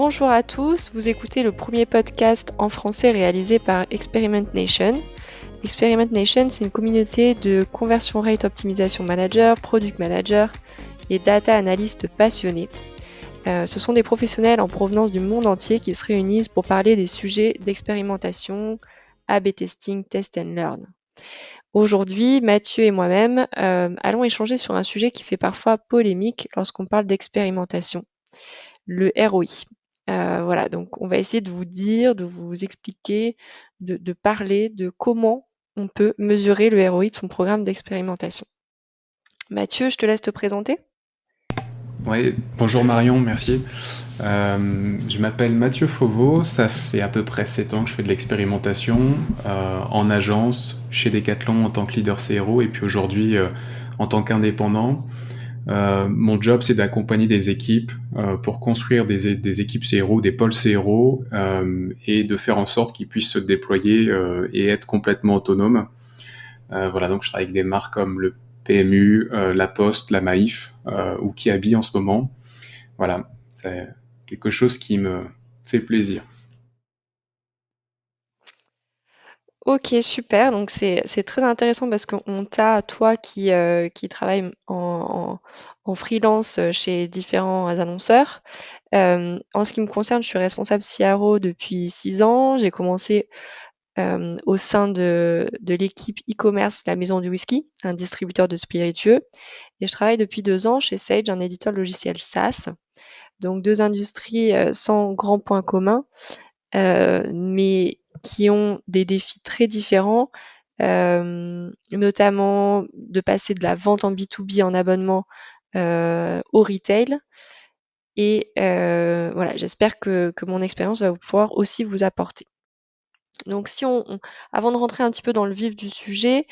Bonjour à tous, vous écoutez le premier podcast en français réalisé par Experiment Nation. Experiment Nation, c'est une communauté de conversion rate optimization manager, product manager et data analystes passionnés. Ce sont des professionnels en provenance du monde entier qui se réunissent pour parler des sujets d'expérimentation, A/B testing, test and learn. Aujourd'hui, Mathieu et moi-même allons échanger sur un sujet qui fait parfois polémique lorsqu'on parle d'expérimentation, le ROI. Voilà, donc on va essayer de vous dire, de vous expliquer, de parler de comment on peut mesurer le ROI de son programme d'expérimentation. Mathieu, je te laisse te présenter. Oui, bonjour Marion, merci. Je m'appelle Mathieu Fauveau, ça fait à peu près 7 ans que je fais de l'expérimentation en agence, chez Decathlon en tant que leader CRO et puis aujourd'hui en tant qu'indépendant. Mon job c'est d'accompagner des équipes pour construire des équipes CRO, des pôles CRO et de faire en sorte qu'ils puissent se déployer et être complètement autonomes. Voilà, donc je travaille avec des marques comme le PMU, La Poste, la Maïf ou Kiabi en ce moment. Voilà, c'est quelque chose qui me fait plaisir. Ok, super. Donc c'est très intéressant parce qu'on t'a, toi qui travaille en freelance chez différents annonceurs. En ce qui me concerne, je suis responsable CRO depuis 6 ans. J'ai commencé au sein de l'équipe e-commerce de la Maison du Whisky, un distributeur de spiritueux. Et je travaille depuis 2 ans chez Sage, un éditeur logiciel SaaS. Donc deux industries sans grands points communs, mais qui ont des défis très différents, notamment de passer de la vente en B2B en abonnement au retail. Et voilà, j'espère que mon expérience va pouvoir aussi vous apporter. Donc si avant de rentrer un petit peu dans le vif du sujet,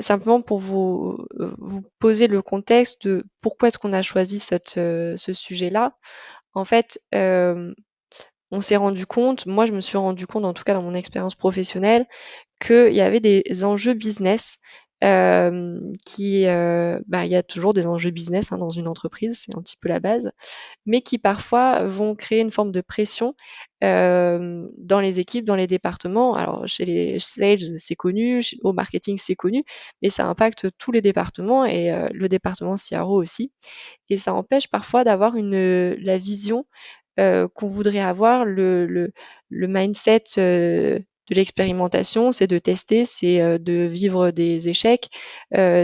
simplement pour vous poser le contexte de pourquoi est-ce qu'on a choisi ce sujet-là. En fait, on s'est rendu compte, moi je me suis rendu compte, en tout cas dans mon expérience professionnelle, qu'il y avait des enjeux business, il y a toujours des enjeux business, hein, dans une entreprise, c'est un petit peu la base, mais qui parfois vont créer une forme de pression dans les équipes, dans les départements. Alors chez les sales, c'est connu, au marketing, c'est connu, mais ça impacte tous les départements et le département CRO aussi. Et ça empêche parfois d'avoir la vision qu'on voudrait avoir, le mindset de l'expérimentation, c'est de tester, c'est de vivre des échecs,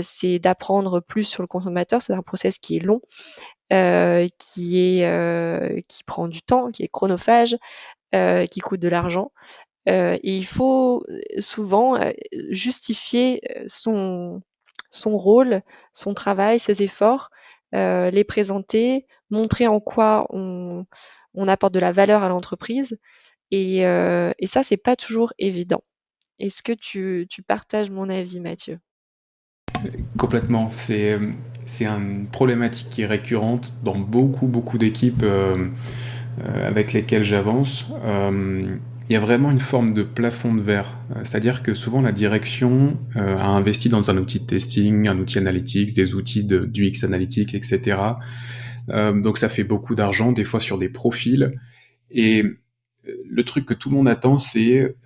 c'est d'apprendre plus sur le consommateur. C'est un process qui est long, qui prend du temps, qui est chronophage, qui coûte de l'argent. Et il faut souvent justifier son rôle, son travail, ses efforts, les présenter, montrer en quoi on apporte de la valeur à l'entreprise. Et ça, c'est pas toujours évident. Est-ce que tu partages mon avis, Mathieu? Complètement, c'est une problématique qui est récurrente dans beaucoup d'équipes avec lesquelles j'avance. Il y a vraiment une forme de plafond de verre, c'est-à-dire que souvent la direction a investi dans un outil de testing, un outil analytics, des outils du X analytics, etc. Donc ça fait beaucoup d'argent, des fois sur des profils. Et le truc que tout le monde attend, c'est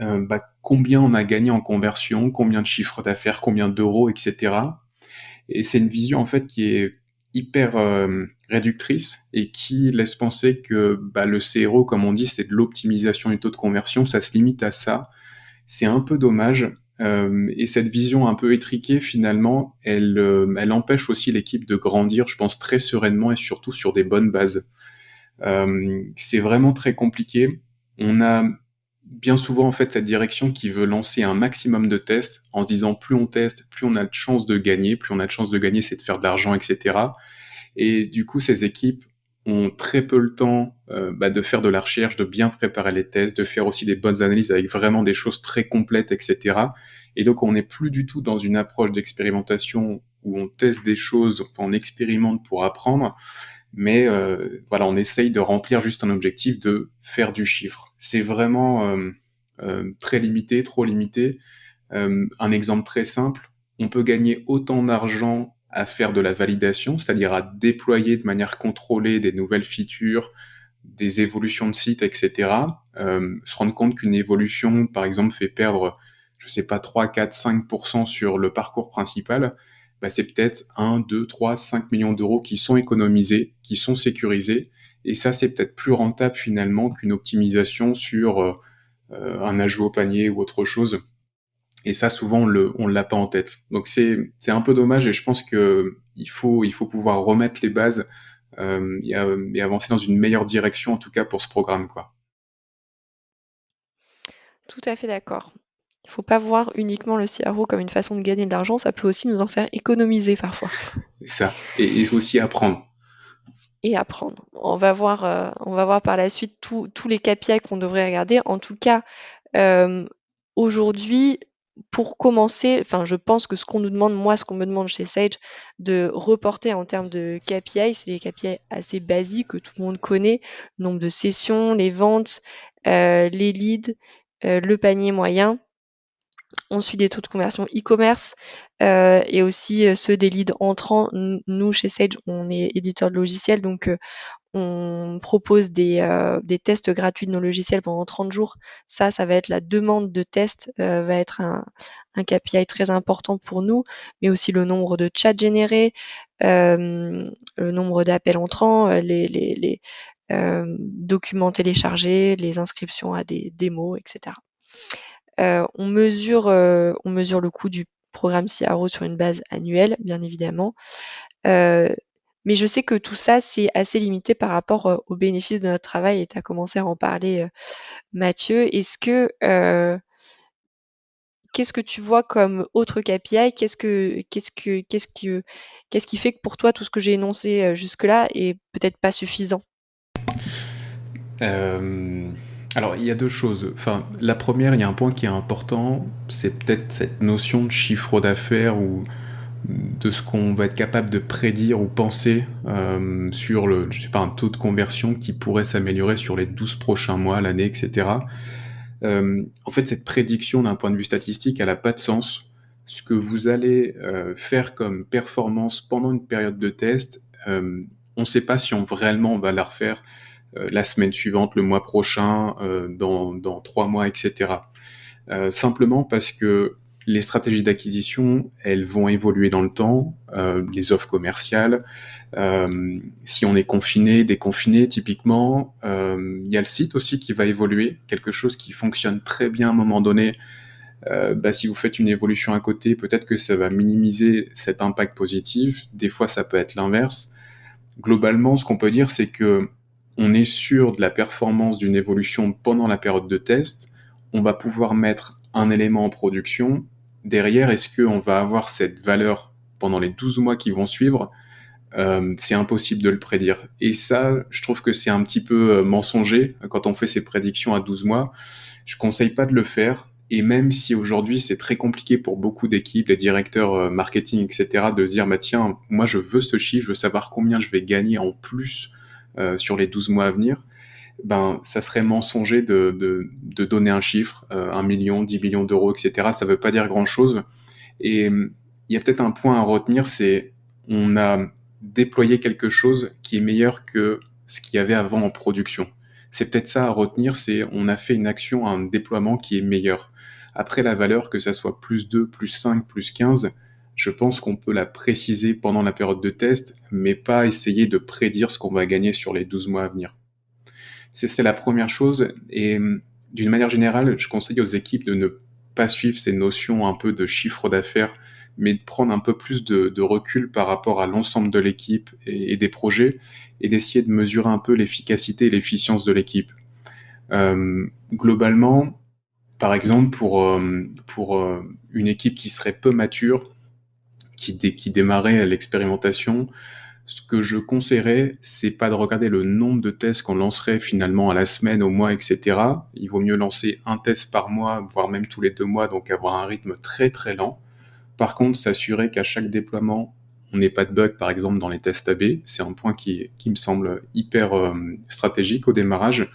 combien on a gagné en conversion, combien de chiffres d'affaires, combien d'euros, etc. Et c'est une vision en fait qui est hyper réductrice et qui laisse penser que le CRO, comme on dit, c'est de l'optimisation du taux de conversion, ça se limite à ça. C'est un peu dommage. Et cette vision un peu étriquée, finalement, elle empêche aussi l'équipe de grandir, je pense, très sereinement et surtout sur des bonnes bases. C'est vraiment très compliqué. On a bien souvent en fait cette direction qui veut lancer un maximum de tests en se disant plus on teste, plus on a de chances de gagner, plus on a de chances de gagner, c'est de faire de l'argent, etc. Et du coup, ces équipes ont très peu le temps de faire de la recherche, de bien préparer les tests, de faire aussi des bonnes analyses avec vraiment des choses très complètes, etc. Et donc, on n'est plus du tout dans une approche d'expérimentation où on teste des choses, enfin, on expérimente pour apprendre, mais voilà, on essaye de remplir juste un objectif de faire du chiffre. C'est vraiment très limité, trop limité. Un exemple très simple, on peut gagner autant d'argent à faire de la validation, c'est-à-dire à déployer de manière contrôlée des nouvelles features, des évolutions de site, etc., se rendre compte qu'une évolution, par exemple, fait perdre, je sais pas, 3, 4, 5% sur le parcours principal, bah, c'est peut-être 1, 2, 3, 5 millions d'euros qui sont économisés, qui sont sécurisés, et ça, c'est peut-être plus rentable finalement qu'une optimisation sur un ajout au panier ou autre chose. Et ça, souvent, on l'a pas en tête. Donc c'est un peu dommage, et je pense que il faut pouvoir remettre les bases et avancer dans une meilleure direction, en tout cas pour ce programme, quoi. Tout à fait d'accord. Il ne faut pas voir uniquement le CRO comme une façon de gagner de l'argent, ça peut aussi nous en faire économiser parfois C'est ça. Et aussi apprendre. et apprendre. On va voir par la suite tous les KPI qu'on devrait regarder. En tout cas, aujourd'hui, pour commencer, enfin, je pense que ce qu'on nous demande, moi, ce qu'on me demande chez Sage, de reporter en termes de KPI, c'est les KPI assez basiques que tout le monde connaît, le nombre de sessions, les ventes, les leads, le panier moyen. On suit des taux de conversion e-commerce et aussi ceux des leads entrants. Nous, chez Sage, on est éditeur de logiciels, donc on propose des tests gratuits de nos logiciels pendant 30 jours. Ça va être la demande de tests, va être un KPI très important pour nous, mais aussi le nombre de chats générés, le nombre d'appels entrants, les documents téléchargés, les inscriptions à des démos, etc. On mesure le coût du programme CRO sur une base annuelle, bien évidemment. Mais je sais que tout ça, c'est assez limité par rapport aux bénéfices de notre travail et tu as commencé à en parler, Mathieu. Qu'est-ce que tu vois comme autre KPI? Qu'est-ce qui fait que pour toi, tout ce que j'ai énoncé jusque-là est peut-être pas suffisant? Euh, alors, il y a deux choses. Enfin, la première, il y a un point qui est important, c'est peut-être cette notion de chiffre d'affaires ou de ce qu'on va être capable de prédire ou penser sur je sais pas, un taux de conversion qui pourrait s'améliorer sur les 12 prochains mois, l'année, etc. En fait, cette prédiction d'un point de vue statistique, elle n'a pas de sens. Ce que vous allez faire comme performance pendant une période de test, on ne sait pas si réellement on va la refaire la semaine suivante, le mois prochain, dans 3 mois, etc. Simplement parce que les stratégies d'acquisition, elles vont évoluer dans le temps, les offres commerciales. Si on est confiné, déconfiné, typiquement, il y a le site aussi qui va évoluer. Quelque chose qui fonctionne très bien à un moment donné, si vous faites une évolution à côté, peut-être que ça va minimiser cet impact positif. Des fois, ça peut être l'inverse. Globalement, ce qu'on peut dire, c'est que on est sûr de la performance d'une évolution pendant la période de test. On va pouvoir mettre un élément en production. Derrière, est-ce qu'on va avoir cette valeur pendant les 12 mois qui vont suivre? C'est impossible de le prédire. Et ça, je trouve que c'est un petit peu mensonger quand on fait ces prédictions à 12 mois. Je conseille pas de le faire. Et même si aujourd'hui c'est très compliqué pour beaucoup d'équipes, les directeurs marketing, etc., de se dire, bah tiens, moi je veux ce chiffre, je veux savoir combien je vais gagner en plus sur les 12 mois à venir, ben ça serait mensonger de donner un chiffre, 1 million, 10 millions d'euros, etc. Ça veut pas dire grand-chose. Et il y a peut-être un point à retenir, c'est on a déployé quelque chose qui est meilleur que ce qu'il y avait avant en production. C'est peut-être ça à retenir, c'est on a fait une action, un déploiement qui est meilleur. Après la valeur, que ça soit plus 2, plus 5, plus 15, je pense qu'on peut la préciser pendant la période de test, mais pas essayer de prédire ce qu'on va gagner sur les 12 mois à venir. C'est la première chose. Et d'une manière générale, je conseille aux équipes de ne pas suivre ces notions un peu de chiffre d'affaires, mais de prendre un peu plus de recul par rapport à l'ensemble de l'équipe et des projets, et d'essayer de mesurer un peu l'efficacité et l'efficience de l'équipe. Globalement, par exemple, pour une équipe qui serait peu mature, qui démarrait à l'expérimentation, ce que je conseillerais, c'est pas de regarder le nombre de tests qu'on lancerait finalement à la semaine, au mois, etc. Il vaut mieux lancer un test par mois, voire même tous les 2 mois, donc avoir un rythme très très lent. Par contre, s'assurer qu'à chaque déploiement, on n'ait pas de bug, par exemple, dans les tests AB. C'est un point qui me semble hyper stratégique au démarrage.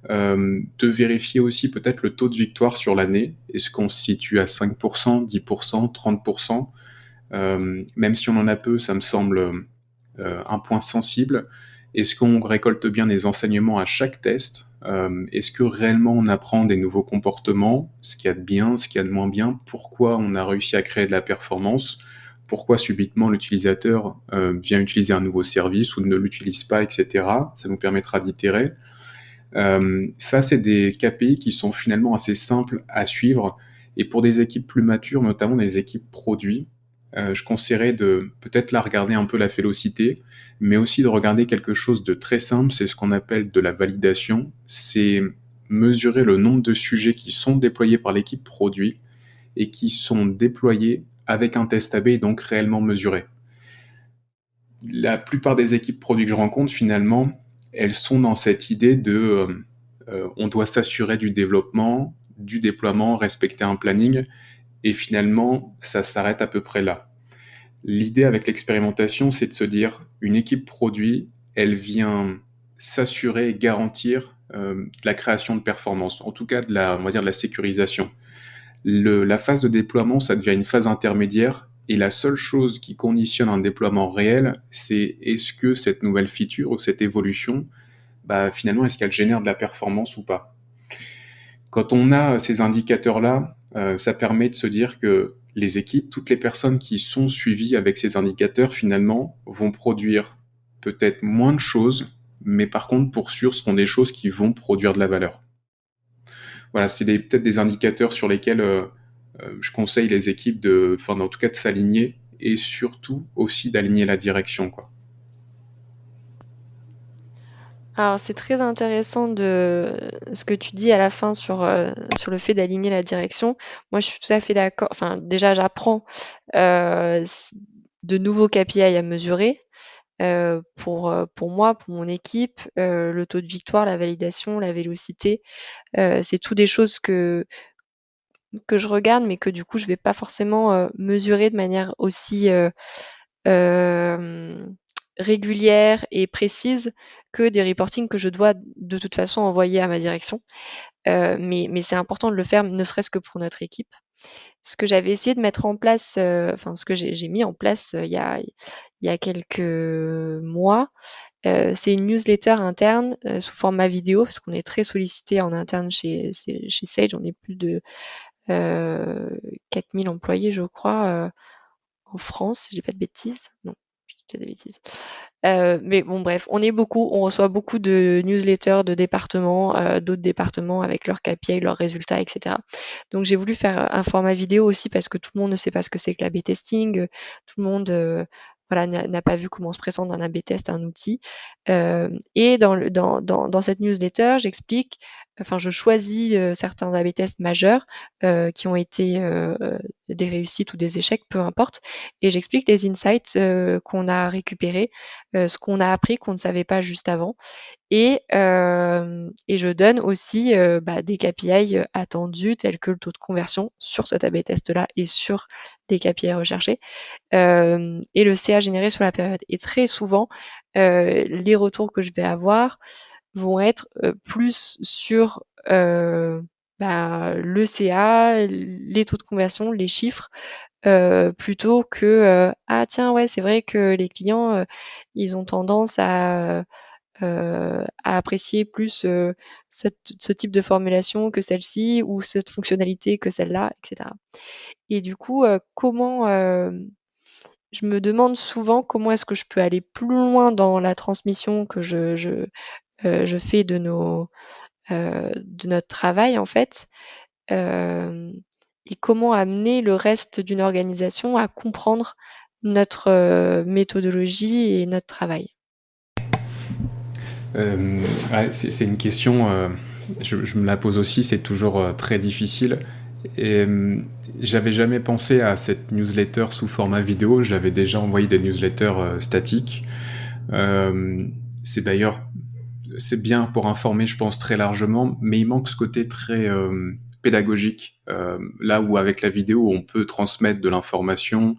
De vérifier aussi peut-être le taux de victoire sur l'année. Est-ce qu'on se situe à 5%, 10%, 30%? Même si on en a peu, ça me semble un point sensible. Est-ce qu'on récolte bien des enseignements à chaque test? Est-ce que réellement on apprend des nouveaux comportements, ce qu'il y a de bien, ce qu'il y a de moins bien? Pourquoi on a réussi à créer de la performance? Pourquoi subitement l'utilisateur vient utiliser un nouveau service ou ne l'utilise pas, etc. Ça nous permettra d'itérer. Ça, c'est des KPI qui sont finalement assez simples à suivre. Et pour des équipes plus matures, notamment des équipes produits, je conseillerais de peut-être là regarder un peu la vélocité, mais aussi de regarder quelque chose de très simple, c'est ce qu'on appelle de la validation. C'est mesurer le nombre de sujets qui sont déployés par l'équipe produit et qui sont déployés avec un test AB et donc réellement mesurés. La plupart des équipes produits que je rencontre, finalement, elles sont dans cette idée de on doit s'assurer du développement, du déploiement, respecter un planning, et finalement, ça s'arrête à peu près là. L'idée avec l'expérimentation, c'est de se dire, une équipe produit, elle vient s'assurer et garantir de la création de performance, en tout cas on va dire de la sécurisation. La phase de déploiement, ça devient une phase intermédiaire, et la seule chose qui conditionne un déploiement réel, c'est est-ce que cette nouvelle feature ou cette évolution, finalement, est-ce qu'elle génère de la performance ou pas? Quand on a ces indicateurs-là, ça permet de se dire que les équipes, toutes les personnes qui sont suivies avec ces indicateurs, finalement, vont produire peut-être moins de choses, mais par contre, pour sûr, ce seront des choses qui vont produire de la valeur. Voilà, c'est peut-être des indicateurs sur lesquels je conseille les équipes en tout cas de s'aligner, et surtout aussi d'aligner la direction, quoi. Alors, c'est très intéressant de ce que tu dis à la fin sur le fait d'aligner la direction. Moi, je suis tout à fait d'accord. Enfin, déjà, j'apprends de nouveaux KPI à mesurer pour moi, pour mon équipe, le taux de victoire, la validation, la vélocité. C'est tout des choses que je regarde, mais que du coup, je vais pas forcément mesurer de manière aussi euh, régulière et précise que des reportings que je dois de toute façon envoyer à ma direction. Mais c'est important de le faire, ne serait-ce que pour notre équipe. Ce que j'avais essayé de mettre en place, enfin ce que j'ai mis en place il y a quelques mois, c'est une newsletter interne sous format vidéo, parce qu'on est très sollicité en interne chez Sage. On est plus de 4000 employés, je crois, en France, si j'ai pas de bêtises. Non, je dis peut-être des bêtises. Mais bon, bref, on est beaucoup, on reçoit beaucoup de newsletters de départements, d'autres départements avec leurs KPI, leurs résultats, etc. Donc j'ai voulu faire un format vidéo aussi parce que tout le monde ne sait pas ce que c'est que l'A/B testing, tout le monde voilà, n'a pas vu comment se présente un A/B test, un outil. Et dans cette newsletter, j'explique, enfin je choisis certains A/B tests majeurs qui ont été des réussites ou des échecs, peu importe, et j'explique les insights qu'on a récupérés, ce qu'on a appris qu'on ne savait pas juste avant. Et je donne aussi des KPI attendus, tels que le taux de conversion sur cet A/B test-là et sur les KPI recherchés, et le CA généré sur la période. Et très souvent, les retours que je vais avoir vont être plus sur le CA, les taux de conversion, les chiffres, plutôt que ah tiens ouais c'est vrai que les clients ils ont tendance à apprécier plus ce type de formulation que celle-ci, ou cette fonctionnalité que celle-là, etc. Et du coup, je me demande souvent comment est-ce que je peux aller plus loin dans la transmission que je fais de notre travail en fait, euh, et comment amener le reste d'une organisation à comprendre notre méthodologie et notre travail. Ouais, c'est une question, je me la pose aussi, c'est toujours très difficile. Et j'avais jamais pensé à cette newsletter sous format vidéo, j'avais déjà envoyé des newsletters statiques. Euh, c'est d'ailleurs, c'est bien pour informer, je pense, très largement, mais il manque ce côté très pédagogique, là où avec la vidéo, on peut transmettre de l'information,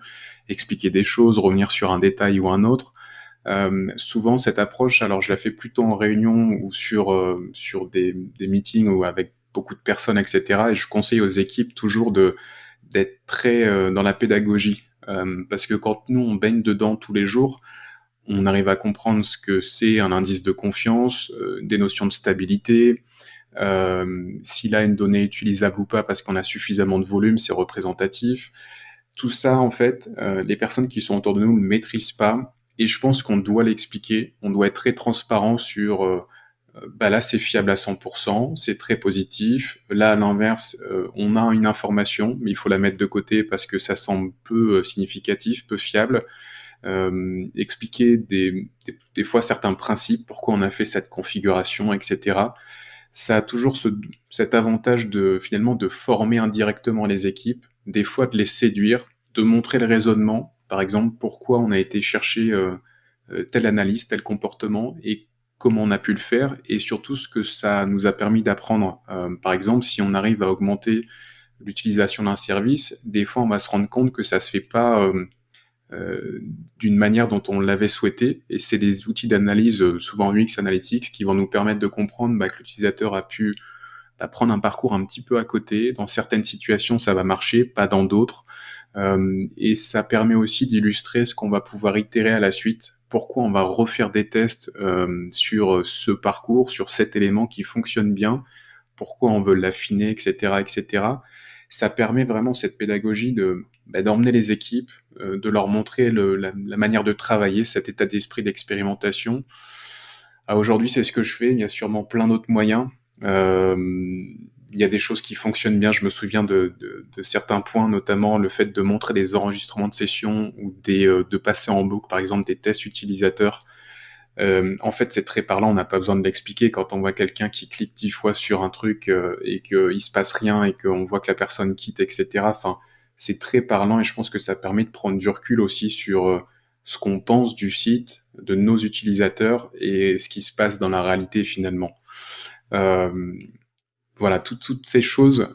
expliquer des choses, revenir sur un détail ou un autre. Souvent, cette approche, alors je la fais plutôt en réunion ou sur des meetings ou avec beaucoup de personnes, etc. Et je conseille aux équipes toujours d'être très dans la pédagogie. Parce que quand nous, on baigne dedans tous les jours, on arrive à comprendre ce que c'est un indice de confiance, des notions de stabilité, s'il a une donnée utilisable ou pas parce qu'on a suffisamment de volume, c'est représentatif. Tout ça, en fait, les personnes qui sont autour de nous ne le maîtrisent pas, et je pense qu'on doit l'expliquer. On doit être très transparent sur bah là, c'est fiable à 100%, c'est très positif. Là, à l'inverse, on a une information, mais il faut la mettre de côté parce que ça semble peu significatif, peu fiable. Expliquer des fois certains principes, pourquoi on a fait cette configuration, etc. Ça a toujours cet avantage de finalement de former indirectement les équipes, des fois de les séduire, de montrer le raisonnement, par exemple pourquoi on a été chercher telle analyse, tel comportement et comment on a pu le faire, et surtout ce que ça nous a permis d'apprendre. Par exemple, si on arrive à augmenter l'utilisation d'un service, des fois on va se rendre compte que ça se fait pas d'une manière dont on l'avait souhaité, et c'est des outils d'analyse, souvent UX Analytics, qui vont nous permettre de comprendre bah, que l'utilisateur a pu prendre un parcours un petit peu à côté. Dans certaines situations, ça va marcher, pas dans d'autres. Et ça permet aussi d'illustrer ce qu'on va pouvoir itérer à la suite. Pourquoi on va refaire des tests sur ce parcours, sur cet élément qui fonctionne bien, pourquoi on veut l'affiner, etc., etc. Ça permet vraiment cette pédagogie d'emmener les équipes, de leur montrer la manière de travailler, cet état d'esprit d'expérimentation. Aujourd'hui, c'est ce que je fais. Il y a sûrement plein d'autres moyens. Il y a des choses qui fonctionnent bien. Je me souviens de certains points, notamment le fait de montrer des enregistrements de sessions ou de passer en boucle, par exemple, des tests utilisateurs. En fait, c'est très parlant, on n'a pas besoin de l'expliquer. Quand on voit quelqu'un qui clique 10 fois sur un truc et qu'il se passe rien et qu'on voit que la personne quitte, etc. Enfin, c'est très parlant, et je pense que ça permet de prendre du recul aussi sur ce qu'on pense du site, de nos utilisateurs et ce qui se passe dans la réalité finalement. Euh, voilà, toutes ces choses,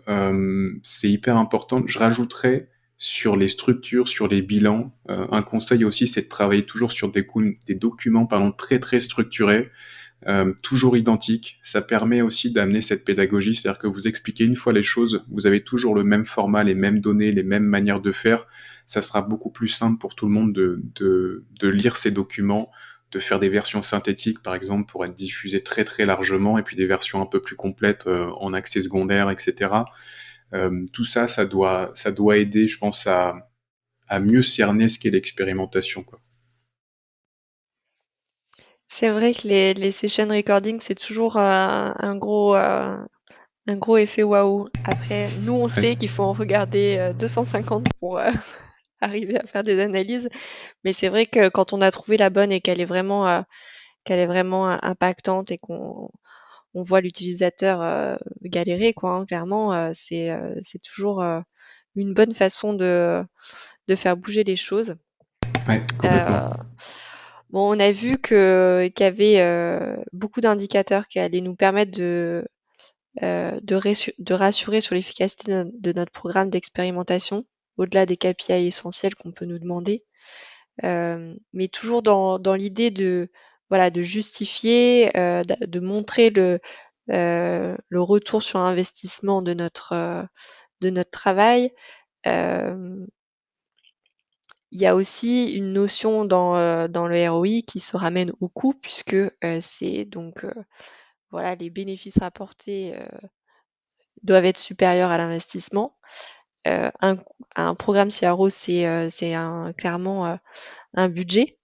c'est hyper important. Je rajouterais sur les structures, sur les bilans, un conseil aussi, c'est de travailler toujours sur des documents très très structurés, toujours identiques. Ça permet aussi d'amener cette pédagogie, c'est-à-dire que vous expliquez une fois les choses, vous avez toujours le même format, les mêmes données, les mêmes manières de faire. Ça sera beaucoup plus simple pour tout le monde de lire ces documents, de faire des versions synthétiques, par exemple, pour être diffusées très très largement, et puis des versions un peu plus complètes en accès secondaire, etc. Tout ça, ça doit aider, je pense, à mieux cerner ce qu'est l'expérimentation, quoi. C'est vrai que les session recording, c'est toujours un gros effet waouh. Après, nous, on Ouais. sait qu'il faut en regarder 250 pour arriver à faire des analyses. Mais c'est vrai que quand on a trouvé la bonne et qu'elle est vraiment impactante et qu'on on voit l'utilisateur galérer, quoi, hein, clairement, c'est toujours une bonne façon de faire bouger les choses. Ouais, complètement. Euh, bon, on a vu qu'il y avait beaucoup d'indicateurs qui allaient nous permettre de rassurer sur l'efficacité de notre programme d'expérimentation, au-delà des KPI essentiels qu'on peut nous demander. Mais toujours dans l'idée voilà, de justifier, de montrer le retour sur investissement de notre travail. Euh, Il y a aussi une notion dans le ROI qui se ramène au coût, puisque c'est donc voilà, les bénéfices rapportés doivent être supérieurs à l'investissement. Un programme CRO, clairement un budget.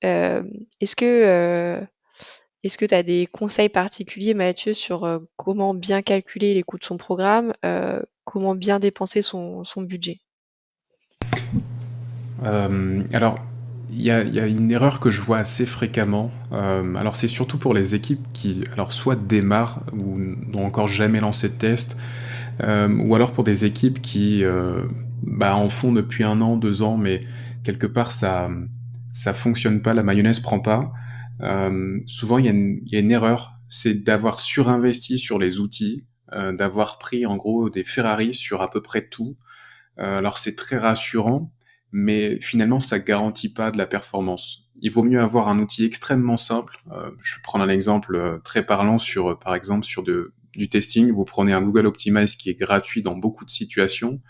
Euh, est-ce que est-ce que tu as des conseils particuliers, Mathieu, sur comment bien calculer les coûts de son programme, comment bien dépenser son budget? Alors, il y a une erreur que je vois assez fréquemment. Alors, c'est surtout pour les équipes qui, alors, soit démarrent ou n'ont encore jamais lancé de test, ou alors pour des équipes qui en font depuis 1 an, 2 ans, mais quelque part ça fonctionne pas, la mayonnaise prend pas. Souvent, il y a une erreur, c'est d'avoir surinvesti sur les outils, d'avoir pris en gros des Ferrari sur à peu près tout. Alors c'est très rassurant, mais finalement ça garantit pas de la performance. Il vaut mieux avoir un outil extrêmement simple. Je vais prendre un exemple très parlant sur, par exemple, du testing. Vous prenez un Google Optimize qui est gratuit dans beaucoup de situations.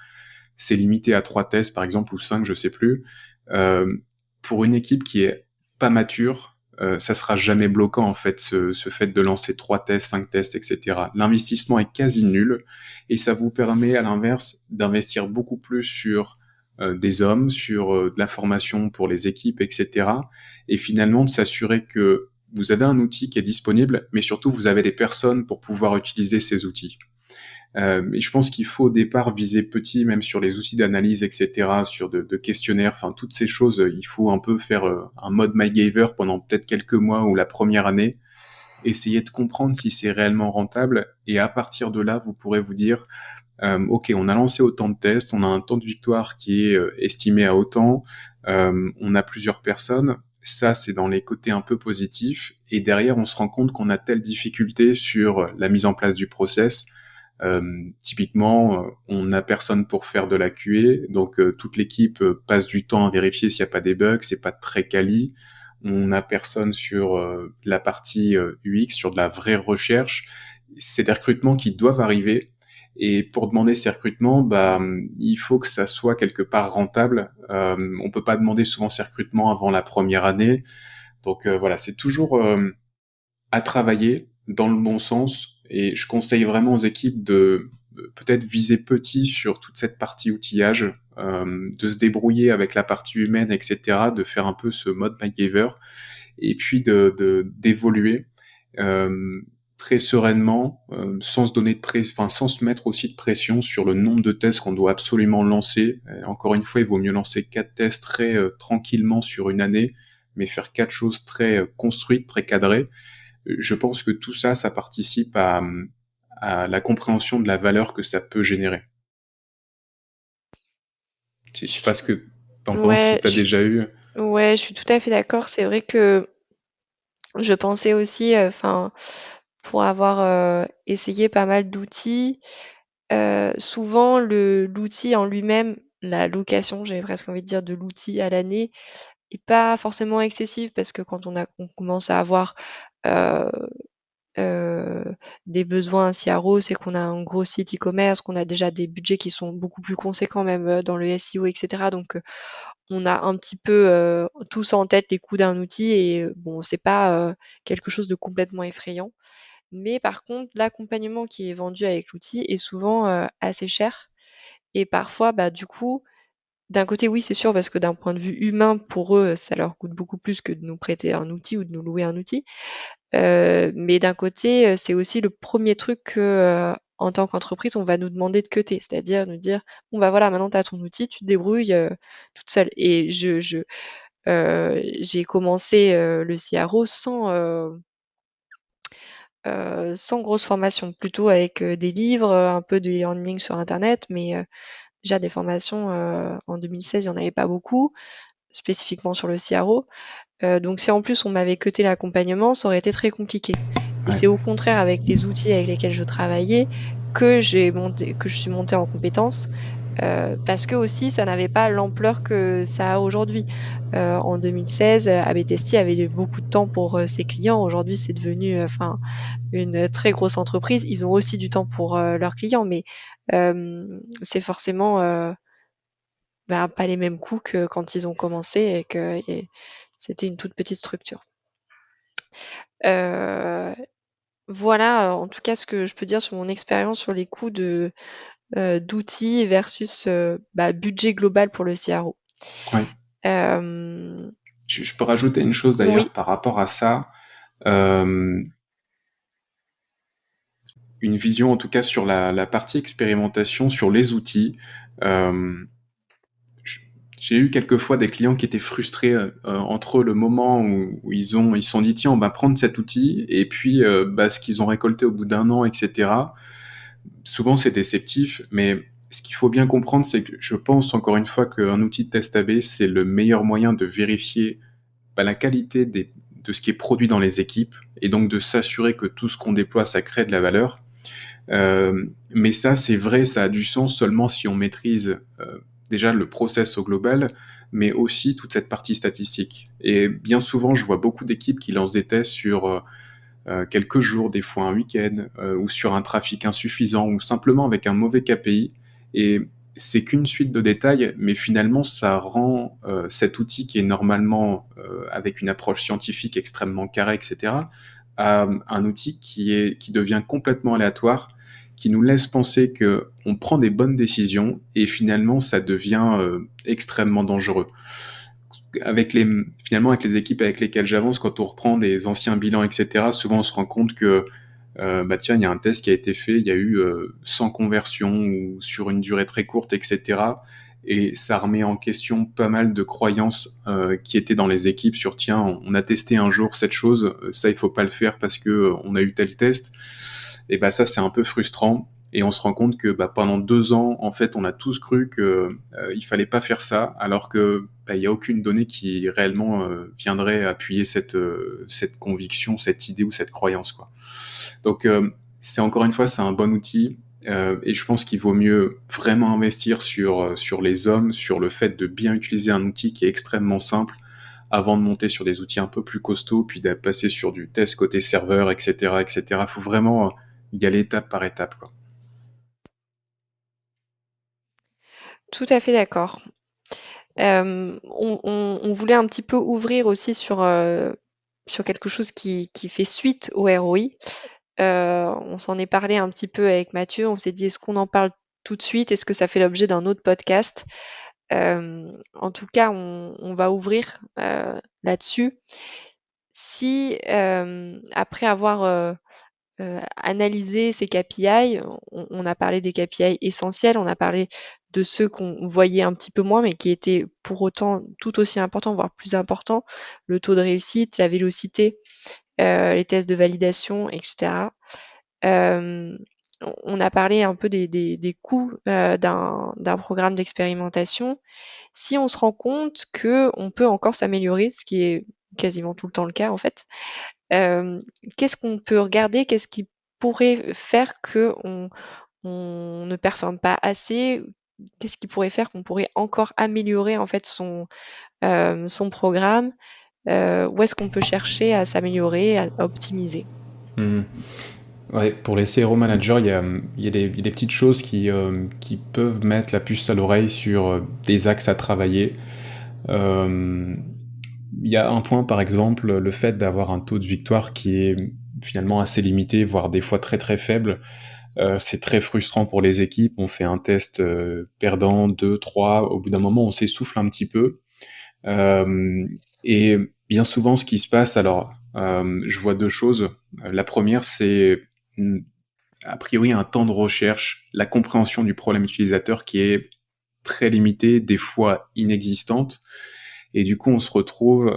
C'est limité à 3 tests, par exemple, ou 5, je sais plus. Euh, pour une équipe qui est pas mature, ça sera jamais bloquant en fait, ce fait de lancer 3 tests, 5 tests, etc. L'investissement est quasi nul et ça vous permet à l'inverse d'investir beaucoup plus sur des hommes, sur de la formation pour les équipes, etc. Et finalement de s'assurer que vous avez un outil qui est disponible, mais surtout vous avez des personnes pour pouvoir utiliser ces outils. Mais je pense qu'il faut au départ viser petit, même sur les outils d'analyse, etc., sur de questionnaires, enfin toutes ces choses, il faut un peu faire un mode MacGyver pendant peut-être quelques mois ou la première année, essayer de comprendre si c'est réellement rentable, et à partir de là, vous pourrez vous dire, ok, on a lancé autant de tests, on a un temps de victoire qui est estimé à autant, on a plusieurs personnes, ça c'est dans les côtés un peu positifs, et derrière on se rend compte qu'on a telle difficulté sur la mise en place du process. Typiquement, on n'a personne pour faire de la QA, donc toute l'équipe passe du temps à vérifier s'il n'y a pas des bugs, c'est pas très quali. On n'a personne sur la partie UX, sur de la vraie recherche. C'est des recrutements qui doivent arriver. Et pour demander ces recrutements, il faut que ça soit quelque part rentable. On peut pas demander souvent ces recrutements avant la première année. Donc voilà, c'est toujours à travailler dans le bon sens, et je conseille vraiment aux équipes de peut-être viser petit sur toute cette partie outillage, de se débrouiller avec la partie humaine, etc., de faire un peu ce mode MacGyver, et puis d'évoluer très sereinement, sans se donner sans se mettre aussi de pression sur le nombre de tests qu'on doit absolument lancer. Encore une fois, il vaut mieux lancer 4 tests très tranquillement sur une année, mais faire 4 choses très construites, très cadrées. Je pense que tout ça, ça participe à la compréhension de la valeur que ça peut générer. Je sais pas ce que t'en penses, si Ouais, t'as déjà eu. ouais, je suis tout à fait d'accord. C'est vrai que je pensais aussi, enfin, pour avoir essayé pas mal d'outils, souvent l'outil en lui-même, la location, j'avais presque envie de dire, de l'outil à l'année, est pas forcément excessive parce que quand on commence à avoir euh, euh, des besoins CRO, c'est qu'on a un gros site e-commerce, qu'on a déjà des budgets qui sont beaucoup plus conséquents même dans le SEO, etc. Donc on a un petit peu tous en tête les coûts d'un outil et bon, c'est pas quelque chose de complètement effrayant. Mais par contre, l'accompagnement qui est vendu avec l'outil est souvent assez cher. Et parfois, bah, du coup, d'un côté, oui, c'est sûr, parce que d'un point de vue humain, pour eux, ça leur coûte beaucoup plus que de nous prêter un outil ou de nous louer un outil. Mais d'un côté, c'est aussi le premier truc que, en tant qu'entreprise, on va nous demander de cutter. C'est-à-dire nous dire: «Bon, bah, voilà, maintenant tu as ton outil, tu te débrouilles, toute seule». Et j'ai commencé, le CRO sans grosse formation, plutôt avec, des livres, un peu de e-learning sur internet, mais déjà des formations, en 2016, il y en avait pas beaucoup, spécifiquement sur le CRO. Donc si en plus on m'avait cuté l'accompagnement, ça aurait été très compliqué. Et Ouais. c'est au contraire avec les outils avec lesquels je travaillais que je suis montée en compétences, parce que aussi ça n'avait pas l'ampleur que ça a aujourd'hui. En 2016, ABTST avait eu beaucoup de temps pour, ses clients. Aujourd'hui, c'est devenu, enfin, une très grosse entreprise. Ils ont aussi du temps pour, leurs clients, mais c'est forcément, bah, pas les mêmes coûts que quand ils ont commencé et c'était une toute petite structure. Heu, voilà, en tout cas ce que je peux dire sur mon expérience sur les coûts d'outils versus, bah, budget global pour le CRO. Ouais. Hem, Je peux rajouter une chose oui, d'ailleurs par rapport à ça. Euh, une vision en tout cas sur la partie expérimentation, sur les outils. Euh, j'ai eu quelques fois des clients qui étaient frustrés entre le moment où ils se sont dit tiens on va prendre cet outil et puis ce qu'ils ont récolté au bout d'un an, etc. Souvent c'est déceptif, mais ce qu'il faut bien comprendre, c'est que je pense encore une fois qu'un outil de test AB, c'est le meilleur moyen de vérifier la qualité de ce qui est produit dans les équipes, et donc de s'assurer que tout ce qu'on déploie, ça crée de la valeur. Mais ça, c'est vrai, ça a du sens seulement si on maîtrise déjà le process au global, mais aussi toute cette partie statistique. Et bien souvent, je vois beaucoup d'équipes qui lancent des tests sur quelques jours, des fois un week-end, ou sur un trafic insuffisant, ou simplement avec un mauvais KPI. Et c'est qu'une suite de détails, mais finalement, ça rend cet outil qui est normalement avec une approche scientifique extrêmement carrée, etc., à un outil qui devient complètement aléatoire, qui nous laisse penser que on prend des bonnes décisions et finalement, ça devient extrêmement dangereux. Finalement, avec les équipes avec lesquelles j'avance, quand on reprend des anciens bilans, etc., souvent on se rend compte que bah tiens, il y a un test qui a été fait, il y a eu 100 conversions ou sur une durée très courte, etc. Et ça remet en question pas mal de croyances qui étaient dans les équipes sur tiens, on a testé un jour cette chose, ça il faut pas le faire parce que on a eu tel test. Et bah ça c'est un peu frustrant. Et on se rend compte que bah, pendant 2 ans, en fait, on a tous cru que il fallait pas faire ça, alors que bah, il y a aucune donnée qui réellement viendrait appuyer cette conviction, cette idée ou cette croyance, quoi. Donc, c'est encore une fois, c'est un bon outil. Et je pense qu'il vaut mieux vraiment investir sur les hommes, sur le fait de bien utiliser un outil qui est extrêmement simple avant de monter sur des outils un peu plus costauds, puis de passer sur du test côté serveur, etc., etc. Faut vraiment y aller étape par étape, quoi. Tout à fait d'accord. On voulait un petit peu ouvrir aussi sur quelque chose qui fait suite au ROI. On s'en est parlé un petit peu avec Mathieu. On s'est dit: «Est-ce qu'on en parle tout de suite? Est-ce que ça fait l'objet d'un autre podcast?» En tout cas, on va ouvrir, là-dessus. Si, après avoir, analysé ces KPI, on a parlé des KPI essentiels, on a parlé de ceux qu'on voyait un petit peu moins, mais qui étaient pour autant tout aussi importants, voire plus importants. Le taux de réussite, la vélocité, les tests de validation et cetera. On a parlé un peu des coûts, d'un programme d'expérimentation. Si on se rend compte qu'on peut encore s'améliorer, ce qui est quasiment tout le temps le cas en fait, hem, qu'est-ce qu'on peut regarder? Qu'est-ce qui pourrait faire qu'on ne performe pas assez? Qu'est-ce qui pourrait faire qu'on pourrait encore améliorer en fait son programme? Où est-ce qu'on peut chercher à s'améliorer, à optimiser? Hmm. Ouais, pour les CRO managers, il y a des petites choses qui peuvent mettre la puce à l'oreille sur des axes à travailler. Euh, Il y a un point, par exemple, le fait d'avoir un taux de victoire qui est finalement assez limité, voire des fois très très faible. C'est très frustrant pour les équipes. On fait un test perdant, 2, 3. Au bout d'un moment, on s'essouffle un petit peu. Euh, et bien souvent, ce qui se passe, alors, je vois deux choses. La première, c'est a priori un temps de recherche, la compréhension du problème utilisateur qui est très limitée, des fois inexistante. Et du coup, on se retrouve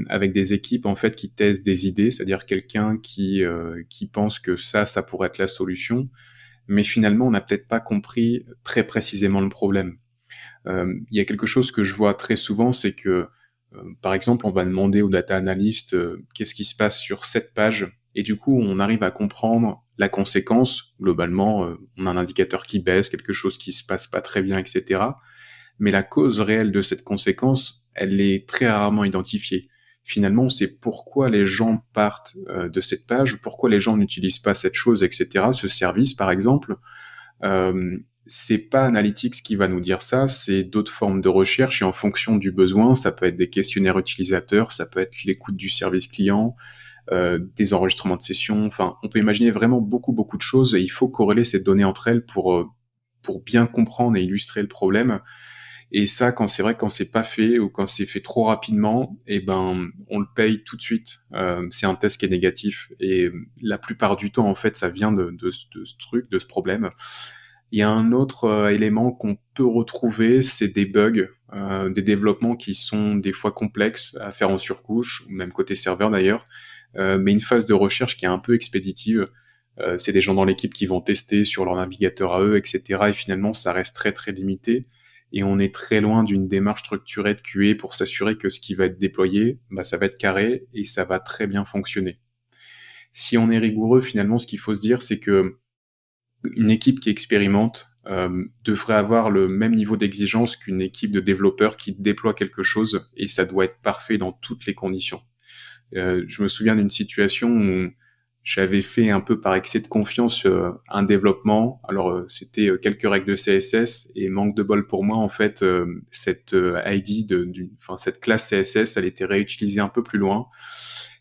avec des équipes en fait qui testent des idées, c'est-à-dire quelqu'un qui pense que ça pourrait être la solution, mais finalement, on n'a peut-être pas compris très précisément le problème. Il y a quelque chose que je vois très souvent, c'est que, par exemple, on va demander au data analyst qu'est-ce qui se passe sur cette page, et du coup, on arrive à comprendre la conséquence. Globalement, on a un indicateur qui baisse, quelque chose qui se passe pas très bien, etc. Mais la cause réelle de cette conséquence, elle est très rarement identifiée. Finalement, c'est pourquoi les gens partent de cette page, pourquoi les gens n'utilisent pas cette chose, etc. Ce service, par exemple, c'est pas Analytics qui va nous dire ça, c'est d'autres formes de recherche et en fonction du besoin, ça peut être des questionnaires utilisateurs, ça peut être l'écoute du service client, des enregistrements de sessions, enfin, on peut imaginer vraiment beaucoup, beaucoup de choses et il faut corréler ces données entre elles pour bien comprendre et illustrer le problème. Et ça, quand c'est vrai, quand c'est pas fait ou quand c'est fait trop rapidement, eh ben, on le paye tout de suite. C'est un test qui est négatif et la plupart du temps, en fait, ça vient de ce truc, de ce problème. Il y a un autre élément qu'on peut retrouver, c'est des bugs, des développements qui sont des fois complexes à faire en surcouche, ou même côté serveur d'ailleurs, mais une phase de recherche qui est un peu expéditive. C'est des gens dans l'équipe qui vont tester sur leur navigateur à eux, etc. Et finalement, ça reste très très limité. Et on est très loin d'une démarche structurée de QA pour s'assurer que ce qui va être déployé, bah, ça va être carré et ça va très bien fonctionner. Si on est rigoureux, finalement, ce qu'il faut se dire, c'est que une équipe qui expérimente devrait avoir le même niveau d'exigence qu'une équipe de développeurs qui déploie quelque chose et ça doit être parfait dans toutes les conditions. Je me souviens d'une situation où j'avais fait un peu par excès de confiance un développement. Alors c'était quelques règles de CSS et manque de bol pour moi en fait cette ID enfin cette classe CSS, elle était réutilisée un peu plus loin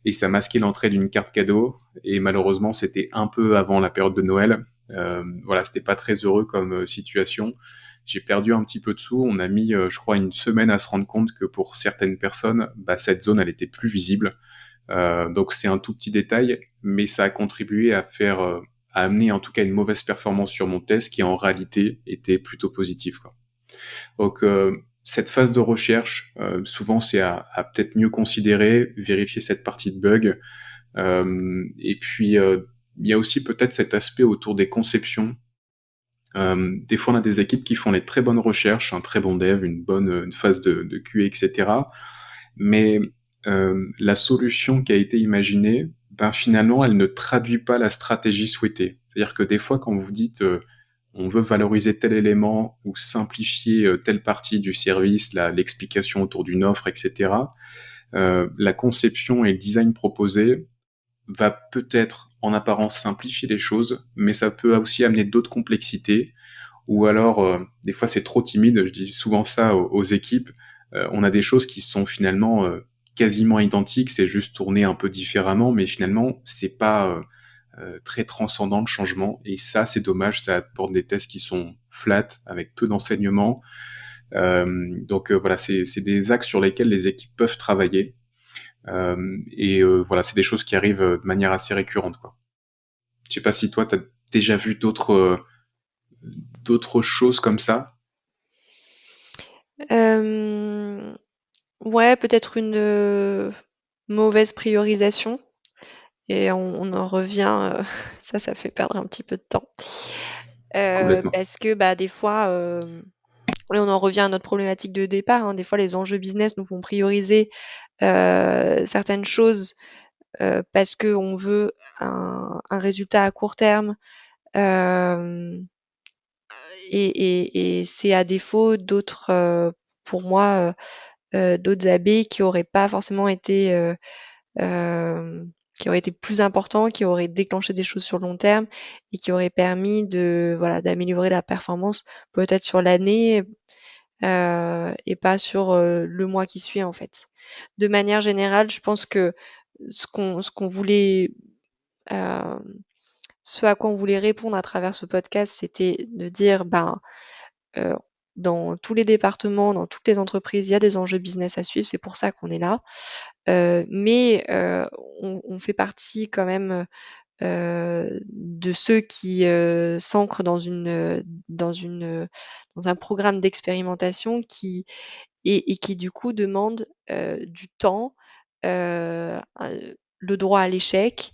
et ça masquait l'entrée d'une carte cadeau et malheureusement c'était un peu avant la période de Noël. Voilà, c'était pas très heureux comme situation. J'ai perdu un petit peu de sous. On a mis, je crois, une semaine à se rendre compte que pour certaines personnes, cette zone, elle était plus visible. Donc c'est un tout petit détail, mais ça a contribué à amener en tout cas une mauvaise performance sur mon test qui en réalité était plutôt positif, quoi. Donc cette phase de recherche, souvent c'est à peut-être mieux considérer, vérifier cette partie de bug. Et puis il y a aussi peut-être cet aspect autour des conceptions. Des fois on a des équipes qui font les très bonnes recherches, un très bon dev, une phase de QA, etc. Mais la solution qui a été imaginée, finalement, elle ne traduit pas la stratégie souhaitée. C'est-à-dire que des fois, quand vous dites on veut valoriser tel élément ou simplifier telle partie du service, l'explication autour d'une offre, etc., la conception et le design proposé va peut-être en apparence simplifier les choses, mais ça peut aussi amener d'autres complexités. Ou alors, des fois, c'est trop timide. Je dis souvent ça aux équipes. On a des choses qui sont finalement quasiment identiques, c'est juste tourné un peu différemment, mais finalement, c'est pas très transcendant le changement. Et ça, c'est dommage. Ça apporte des tests qui sont flat, avec peu d'enseignement. Donc voilà, c'est des axes sur lesquels les équipes peuvent travailler. Voilà, c'est des choses qui arrivent de manière assez récurrente, quoi. Je sais pas si toi, t'as déjà vu d'autres choses comme ça. Ouais, peut-être une mauvaise priorisation. Et on en revient, ça fait perdre un petit peu de temps. Complètement. Parce que des fois, et on en revient à notre problématique de départ, hein, des fois les enjeux business nous font prioriser certaines choses parce qu'on veut un résultat à court terme. Et c'est à défaut d'autres, pour moi, d'autres AB qui auraient pas forcément été, qui auraient été plus importants, qui auraient déclenché des choses sur le long terme et qui auraient permis d'améliorer la performance peut-être sur l'année, et pas sur, le mois qui suit, en fait. De manière générale, je pense que ce qu'on voulait, hem, ce à quoi on voulait répondre à travers ce podcast, c'était de dire, Heu, dans tous les départements, dans toutes les entreprises, il y a des enjeux business à suivre, c'est pour ça qu'on est là. Mais on fait partie quand même, de ceux qui, s'ancrent dans un programme d'expérimentation et qui du coup demande, du temps, le droit à l'échec,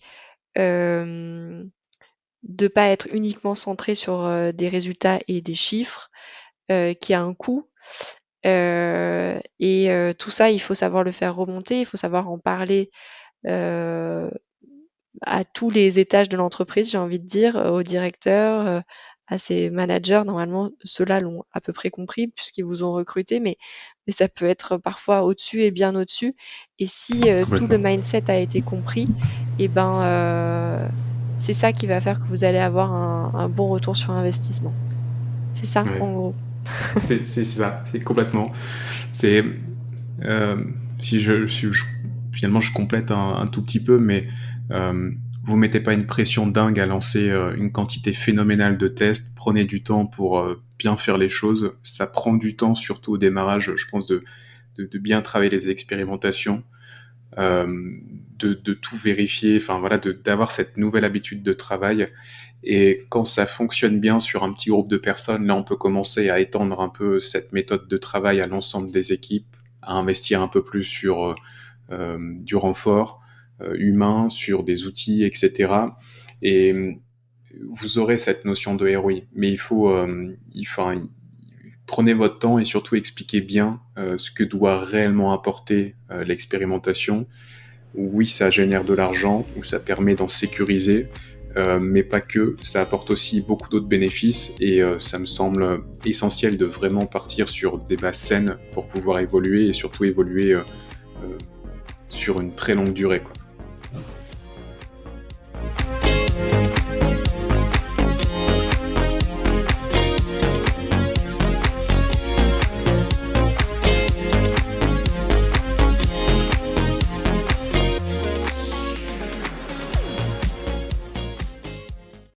hem, de pas être uniquement centré sur, des résultats et des chiffres, qui a un coût. Tout ça, il faut savoir le faire remonter, il faut savoir en parler, heu, à tous les étages de l'entreprise, j'ai envie de dire, aux directeurs, à ses managers. Normalement, ceux-là l'ont à peu près compris puisqu'ils vous ont recruté, mais ça peut être parfois au-dessus et bien au-dessus. Et si, tout le Complètement. mindset a été compris, et c'est ça qui va faire que vous allez avoir un bon retour sur investissement. C'est ça, Ouais. en gros. C'est ça, c'est complètement. C'est euh, si finalement je complète un tout petit peu, mais vous mettez pas une pression dingue à lancer une quantité phénoménale de tests. Prenez du temps pour bien faire les choses. Ça prend du temps, surtout au démarrage, je pense, de bien travailler les expérimentations, euh, de tout vérifier. Enfin voilà, d'avoir cette nouvelle habitude de travail. Et quand ça fonctionne bien sur un petit groupe de personnes, là, on peut commencer à étendre un peu cette méthode de travail à l'ensemble des équipes, à investir un peu plus sur du renfort humain, sur des outils, etc. Et vous aurez cette notion de ROI. Mais prenez votre temps et surtout expliquez bien ce que doit réellement apporter l'expérimentation. Oui, ça génère de l'argent, ou ça permet d'en sécuriser, mais pas que, ça apporte aussi beaucoup d'autres bénéfices et ça me semble essentiel de vraiment partir sur des bases saines pour pouvoir évoluer et surtout évoluer sur une très longue durée, quoi.